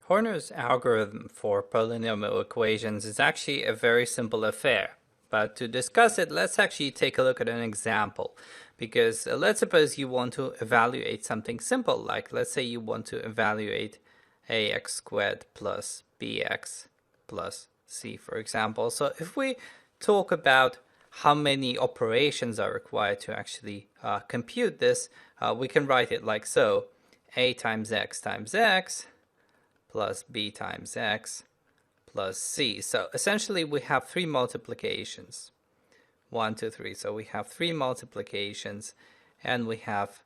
Horner's algorithm for polynomial equations is actually a very simple affair. But to discuss it, let's actually take a look at an example. Because let's suppose you want to evaluate something simple, like let's say you want to evaluate ax squared plus bx plus c, for example. So if we talk about how many operations are required to actually compute this, we can write it like so. A times x plus b times x plus c. So essentially we have three multiplications. 1, 2, 3. So we have three multiplications and we have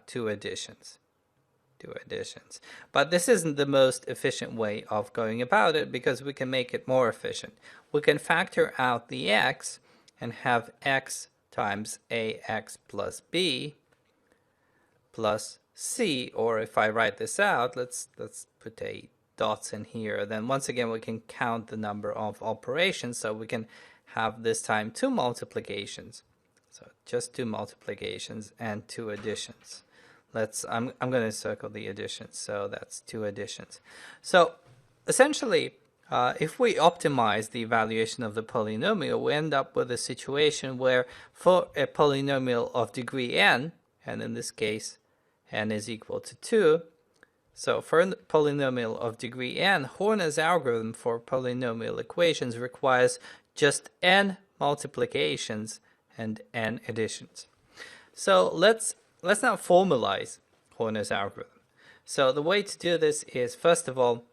two additions. But this isn't the most efficient way of going about it because we can make it more efficient. We can factor out the x and have x times ax plus b plus c, or if I write this out, let's put a dots in here, then once again we can count the number of operations, so we can have this time two multiplications. So just two multiplications and two additions. I'm going to circle the additions, so that's two additions. So essentially, if we optimize the evaluation of the polynomial, we end up with a situation where for a polynomial of degree n, and in this case n is equal to 2, so for a polynomial of degree n, Horner's algorithm for polynomial equations requires just n multiplications and n additions. So let's now formalize Horner's algorithm. So the way to do this is, first of all,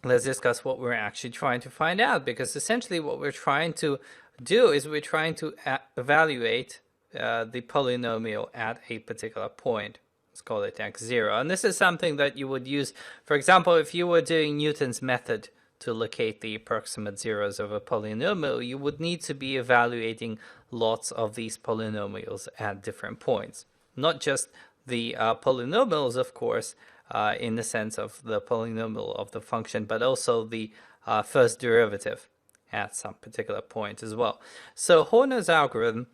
let's discuss what we're actually trying to find out, because essentially what we're trying to do is we're trying to evaluate the polynomial at a particular point. Let's call it x0. And this is something that you would use, for example, if you were doing Newton's method to locate the approximate zeros of a polynomial, you would need to be evaluating lots of these polynomials at different points. Not just the polynomials, of course, in the sense of the polynomial of the function, but also the first derivative at some particular point as well. So Horner's algorithm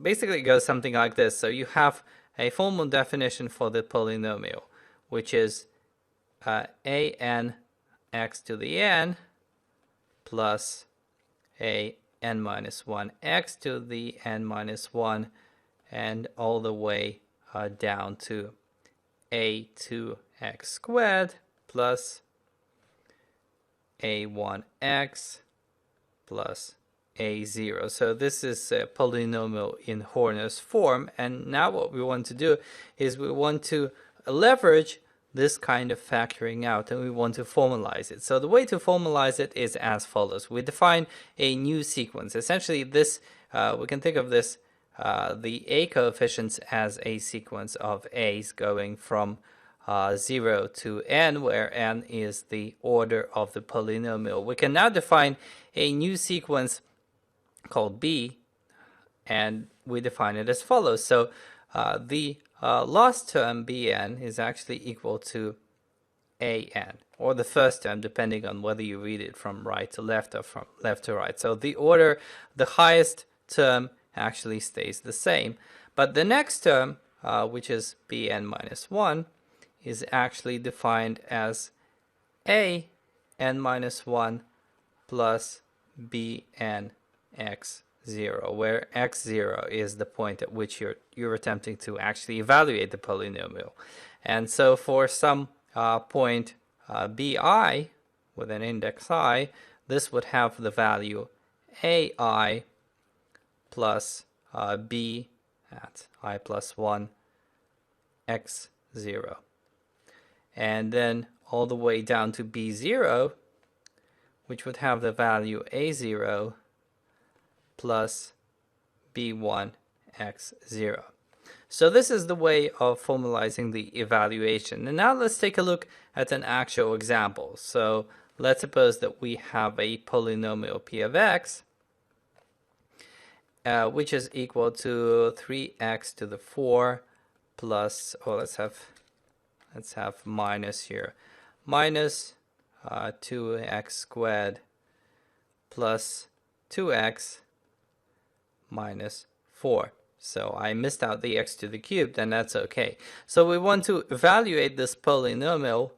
basically goes something like this. So you have a formal definition for the polynomial, which is a n x to the n plus a n minus 1 x to the n minus 1, and all the way down to a2 x squared plus a1x plus a0. So this is a polynomial in Horner's form, and now what we want to do is we want to leverage this kind of factoring out and we want to formalize it. So the way to formalize it is as follows. We define a new sequence. Essentially this, we can think of this, the a coefficients as a sequence of a's going from 0 to n, where n is the order of the polynomial. We can now define a new sequence called b, and we define it as follows. So the last term bn is actually equal to an, or the first term, depending on whether you read it from right to left or from left to right. So the order, the highest term actually stays the same, but the next term, which is bn minus 1, is actually defined as a n minus 1 plus bn x0, where x0 is the point at which you're attempting to actually evaluate the polynomial. And so for some point bi with an index I, this would have the value ai plus b at I plus 1 x0. And then all the way down to b0, which would have the value a0 plus b1 x0. So this is the way of formalizing the evaluation. And now let's take a look at an actual example. So let's suppose that we have a polynomial p of x, which is equal to 3x to the 4 plus, or let's have minus here, minus 2x squared plus 2x minus 4. So I missed out the x to the cubed, and that's okay. So we want to evaluate this polynomial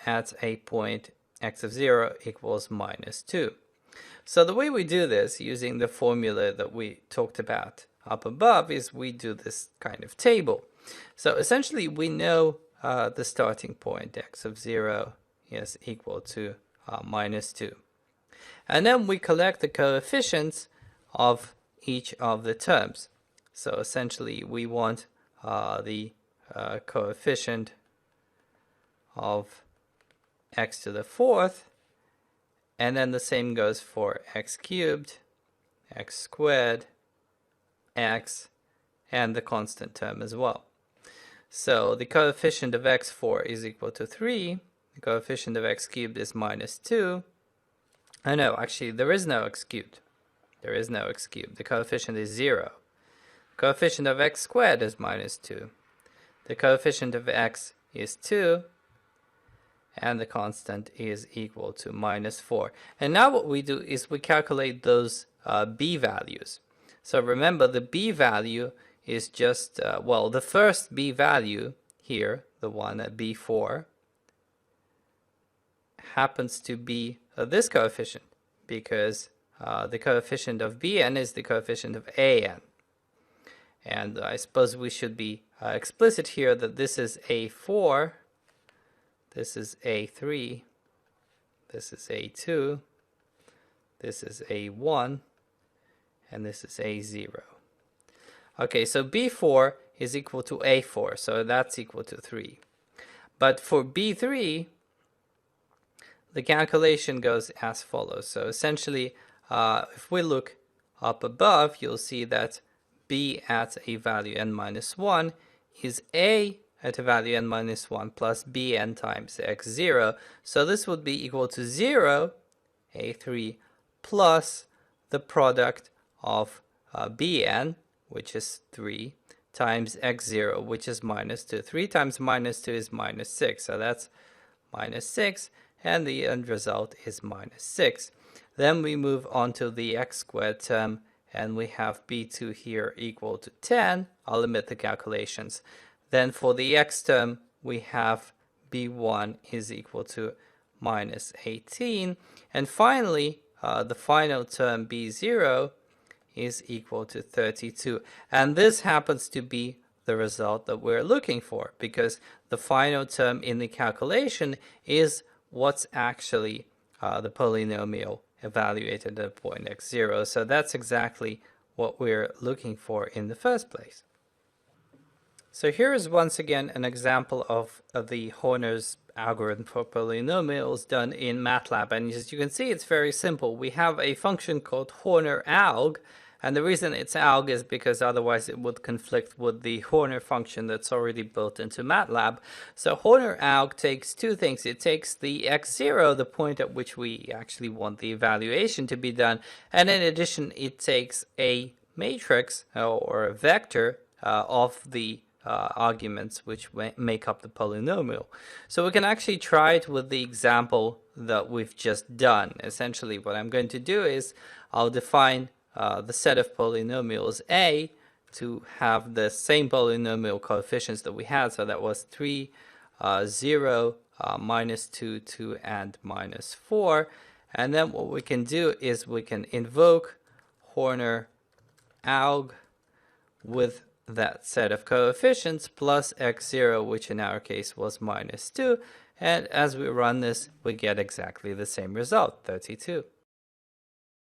at a point x of 0 equals minus 2. So the way we do this, using the formula that we talked about up above, is we do this kind of table. So essentially we know the starting point, x of 0 is equal to minus 2. And then we collect the coefficients of each of the terms. So essentially we want the coefficient of x to the fourth, and then the same goes for x cubed, x squared, x, and the constant term as well. So the coefficient of x4 is equal to 3, the coefficient of x cubed is minus 2. No, actually there is no x cubed. There is no x cubed. The coefficient is 0. The coefficient of x squared is minus 2. The coefficient of x is 2. And the constant is equal to minus 4. And now what we do is we calculate those b values. So remember, the b value is just, well, the first b value here, the one at b4, happens to be this coefficient, because the coefficient of bn is the coefficient of an. And I suppose we should be explicit here that this is a4, this is a3, this is a2, this is a1, and this is a0. Okay, so b4 is equal to a4, so that's equal to 3. But for b3, the calculation goes as follows. So essentially, if we look up above, you'll see that b at a value n minus 1 is a at a value n minus 1 plus bn times x0. So this would be equal to 0, a3, plus the product of bn, which is 3, times x0, which is minus 2. 3 times minus 2 is minus 6, so that's minus 6, and the end result is minus 6. Then we move on to the x squared term, and we have b2 here equal to 10. I'll omit the calculations. Then for the x term, we have b1 is equal to minus 18. And finally, the final term b0 is equal to 32. And this happens to be the result that we're looking for, because the final term in the calculation is what's actually the polynomial evaluated at point x0. So that's exactly what we're looking for in the first place. So here is once again an example of the Horner's algorithm for polynomials done in MATLAB. And as you can see, it's very simple. We have a function called Horner alg, and the reason it's alg is because otherwise it would conflict with the Horner function that's already built into MATLAB. So Horner alg takes two things. It takes the x0, the point at which we actually want the evaluation to be done, and in addition it takes a matrix or a vector of the arguments which make up the polynomial. So we can actually try it with the example that we've just done. Essentially what I'm going to do is I'll define the set of polynomials A to have the same polynomial coefficients that we had. So that was 3, 0, minus 2, 2, and minus 4. And then what we can do is we can invoke Horner alg with that set of coefficients plus x0, which in our case was minus 2. And as we run this, we get exactly the same result, 32.